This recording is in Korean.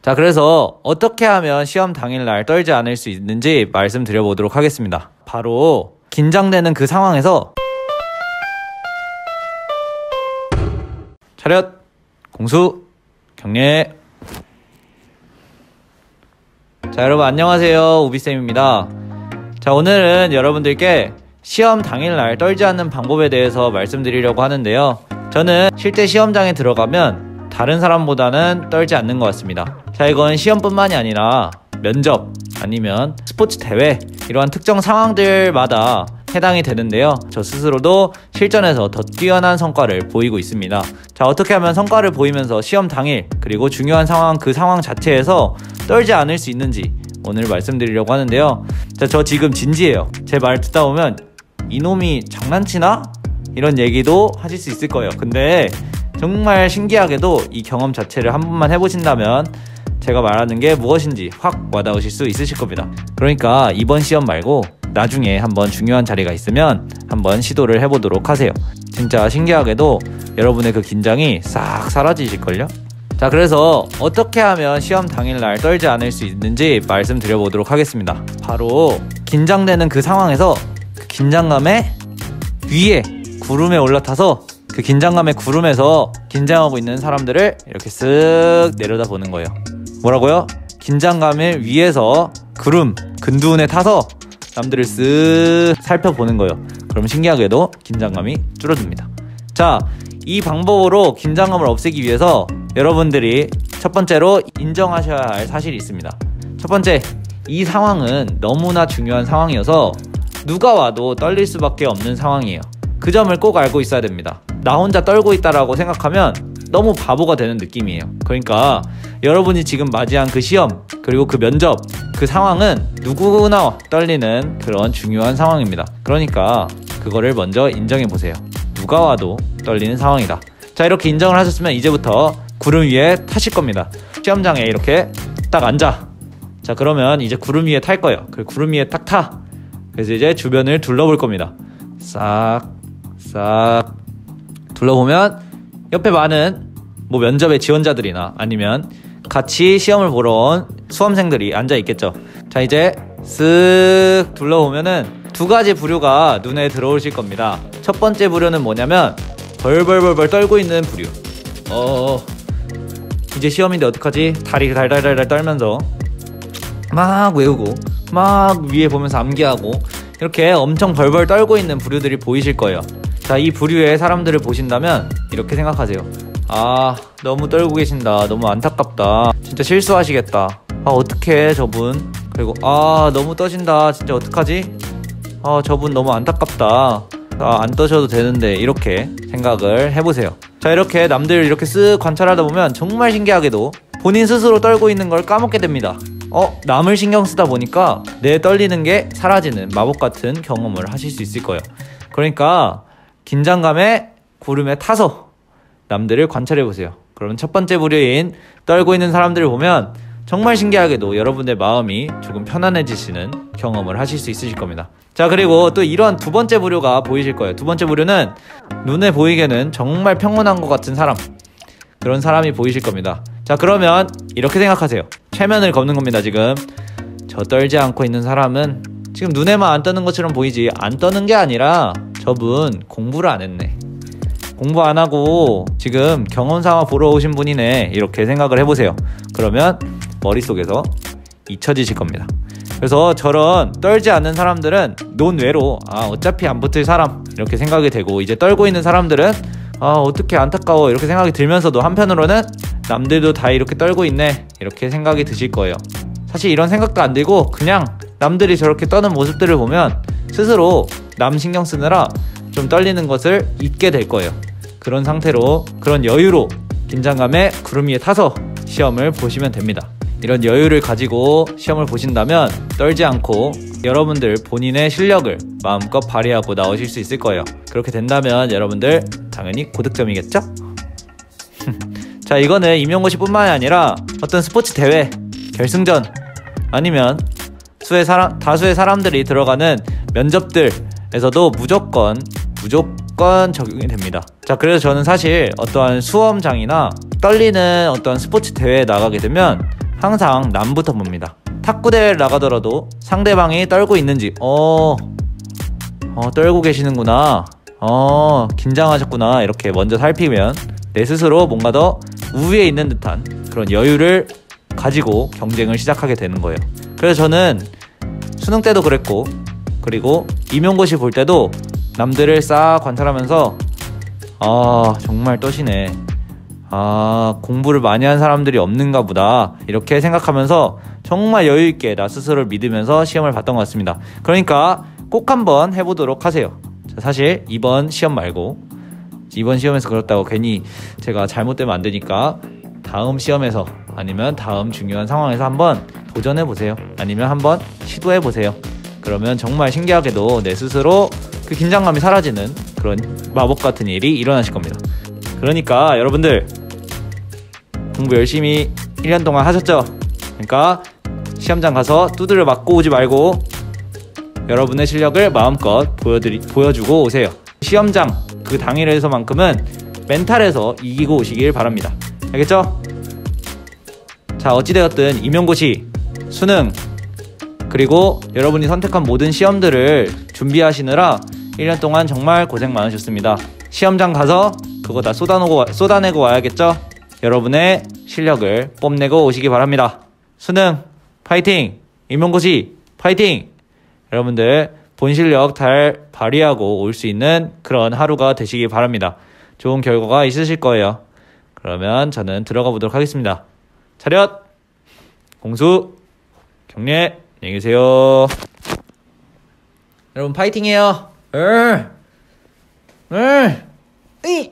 자, 그래서 어떻게 하면 시험 당일날 떨지 않을 수 있는지 말씀드려보도록 하겠습니다. 바로 긴장되는 그 상황에서 차렷, 공수, 경례. 자, 여러분 안녕하세요. 우비쌤입니다. 자, 오늘은 여러분들께 시험 당일날 떨지 않는 방법에 대해서 말씀드리려고 하는데요. 저는 실제 시험장에 들어가면 다른 사람보다는 떨지 않는 것 같습니다. 자, 이건 시험뿐만이 아니라 면접 아니면 스포츠 대회 이러한 특정 상황들마다 해당이 되는데요. 저 스스로도 실전에서 더 뛰어난 성과를 보이고 있습니다. 자, 어떻게 하면 성과를 보이면서 시험 당일 그리고 중요한 상황 그 상황 자체에서 떨지 않을 수 있는지 오늘 말씀드리려고 하는데요. 자, 저 지금 진지해요. 제 말 듣다 보면 이놈이 장난치나? 이런 얘기도 하실 수 있을 거예요. 근데 정말 신기하게도 이 경험 자체를 한 번만 해보신다면 제가 말하는 게 무엇인지 확 와닿으실 수 있으실 겁니다. 그러니까 이번 시험 말고 나중에 한번 중요한 자리가 있으면 한번 시도를 해보도록 하세요. 진짜 신기하게도 여러분의 그 긴장이 싹 사라지실걸요? 자, 그래서 어떻게 하면 시험 당일날 떨지 않을 수 있는지 말씀드려보도록 하겠습니다. 바로 긴장되는 그 상황에서 그 긴장감에 위에 구름에 올라타서 그 긴장감의 구름에서 긴장하고 있는 사람들을 이렇게 쓱 내려다보는 거예요. 뭐라고요? 긴장감을 위에서 구름, 근두운에 타서 남들을 쓱 살펴보는 거예요. 그럼 신기하게도 긴장감이 줄어듭니다. 자, 이 방법으로 긴장감을 없애기 위해서 여러분들이 첫 번째로 인정하셔야 할 사실이 있습니다. 첫 번째, 이 상황은 너무나 중요한 상황이어서 누가 와도 떨릴 수밖에 없는 상황이에요. 그 점을 꼭 알고 있어야 됩니다. 나 혼자 떨고 있다라고 생각하면 너무 바보가 되는 느낌이에요. 그러니까 여러분이 지금 맞이한 그 시험 그리고 그 면접 그 상황은 누구나 떨리는 그런 중요한 상황입니다. 그러니까 그거를 먼저 인정해 보세요. 누가 와도 떨리는 상황이다. 자, 이렇게 인정을 하셨으면 이제부터 구름 위에 타실 겁니다. 시험장에 이렇게 딱 앉아. 자, 그러면 이제 구름 위에 탈 거예요. 그 구름 위에 딱 타. 그래서 이제 주변을 둘러볼 겁니다. 싹 둘러보면 옆에 많은 면접의 지원자들이나 아니면 같이 시험을 보러 온 수험생들이 앉아 있겠죠. 자, 이제 쓱 둘러보면은 두 가지 부류가 눈에 들어오실 겁니다. 첫 번째 부류는 뭐냐면 벌벌벌 떨고 있는 부류. 이제 시험인데 어떡하지? 다리 달달달달 떨면서 막 외우고 막 위에 보면서 암기하고 이렇게 엄청 벌벌 떨고 있는 부류들이 보이실 거예요. 자, 이 부류의 사람들을 보신다면 이렇게 생각하세요. 아, 너무 떨고 계신다. 너무 안타깝다. 진짜 실수하시겠다. 아, 어떡해 저분. 그리고 아, 너무 떠신다. 진짜 어떡하지? 아, 저분 너무 안타깝다. 아, 안 떠셔도 되는데. 이렇게 생각을 해보세요. 자, 이렇게 남들 이렇게 쓱 관찰하다 보면 정말 신기하게도 본인 스스로 떨고 있는 걸 까먹게 됩니다. 남을 신경 쓰다 보니까 내 떨리는 게 사라지는 마법 같은 경험을 하실 수 있을 거예요. 그러니까 긴장감에 구름에 타서 남들을 관찰해보세요. 그러면 첫 번째 부류인 떨고 있는 사람들을 보면 정말 신기하게도 여러분의 마음이 조금 편안해지시는 경험을 하실 수 있으실 겁니다. 자, 그리고 또 이런 두 번째 부류가 보이실 거예요. 두 번째 부류는 눈에 보이기에는 정말 평온한 것 같은 사람, 그런 사람이 보이실 겁니다. 자, 그러면 이렇게 생각하세요. 최면을 걷는 겁니다. 지금 저 떨지 않고 있는 사람은 지금 눈에만 안 떠는 것처럼 보이지 안 떠는 게 아니라 저분 공부를 안 했네. 공부 안 하고 지금 경험삼아 보러 오신 분이네. 이렇게 생각을 해보세요. 그러면 머릿속에서 잊혀지실 겁니다. 그래서 저런 떨지 않는 사람들은 논외로 어차피 안 붙을 사람 이렇게 생각이 되고, 이제 떨고 있는 사람들은 어떻게 안타까워 이렇게 생각이 들면서도 한편으로는 남들도 다 이렇게 떨고 있네 이렇게 생각이 드실 거예요. 사실 이런 생각도 안 들고 그냥 남들이 저렇게 떠는 모습들을 보면 스스로 남 신경 쓰느라 좀 떨리는 것을 잊게 될 거예요. 그런 상태로, 그런 여유로 긴장감에 구름 위에 타서 시험을 보시면 됩니다. 이런 여유를 가지고 시험을 보신다면 떨지 않고 여러분들 본인의 실력을 마음껏 발휘하고 나오실 수 있을 거예요. 그렇게 된다면 여러분들 당연히 고득점이겠죠? 자, 이거는 임용고시 뿐만이 아니라 어떤 스포츠 대회, 결승전 아니면 다수의 사람들이 들어가는 면접들에서도 무조건 적용이 됩니다. 자, 그래서 저는 사실 어떠한 수험장이나 떨리는 어떤 스포츠 대회에 나가게 되면 항상 남부터 봅니다. 탁구 대회를 나가더라도 상대방이 떨고 있는지 떨고 계시는구나, 긴장하셨구나, 이렇게 먼저 살피면 내 스스로 뭔가 더 우위에 있는 듯한 그런 여유를 가지고 경쟁을 시작하게 되는 거예요. 그래서 저는 수능 때도 그랬고, 그리고 임용고시 볼 때도 남들을 싹 관찰하면서 정말 떠시네, 공부를 많이 한 사람들이 없는가 보다, 이렇게 생각하면서 정말 여유있게 나 스스로를 믿으면서 시험을 봤던 것 같습니다. 그러니까 꼭 한번 해보도록 하세요. 사실 이번 시험 말고, 이번 시험에서 그렇다고 괜히 제가 잘못되면 안 되니까 다음 시험에서, 아니면 다음 중요한 상황에서 한번 도전해보세요. 아니면 한번 시도해보세요. 그러면 정말 신기하게도 내 스스로 그 긴장감이 사라지는 그런 마법 같은 일이 일어나실 겁니다. 그러니까 여러분들 공부 열심히 1년 동안 하셨죠? 그러니까 시험장 가서 두드려 맞고 오지 말고 여러분의 실력을 마음껏 보여주고 오세요. 시험장 그 당일에서만큼은 멘탈에서 이기고 오시길 바랍니다. 알겠죠? 자, 어찌되었든 임용고시, 수능, 그리고 여러분이 선택한 모든 시험들을 준비하시느라 1년 동안 정말 고생 많으셨습니다. 시험장 가서 그거 다 쏟아내고 와야겠죠? 여러분의 실력을 뽐내고 오시기 바랍니다. 수능 파이팅! 임용고시 파이팅! 여러분들 본 실력 잘 발휘하고 올 수 있는 그런 하루가 되시기 바랍니다. 좋은 결과가 있으실 거예요. 그러면 저는 들어가 보도록 하겠습니다. 차렷! 공수! 경례! 안녕히 계세요. 여러분 파이팅해요. 으이!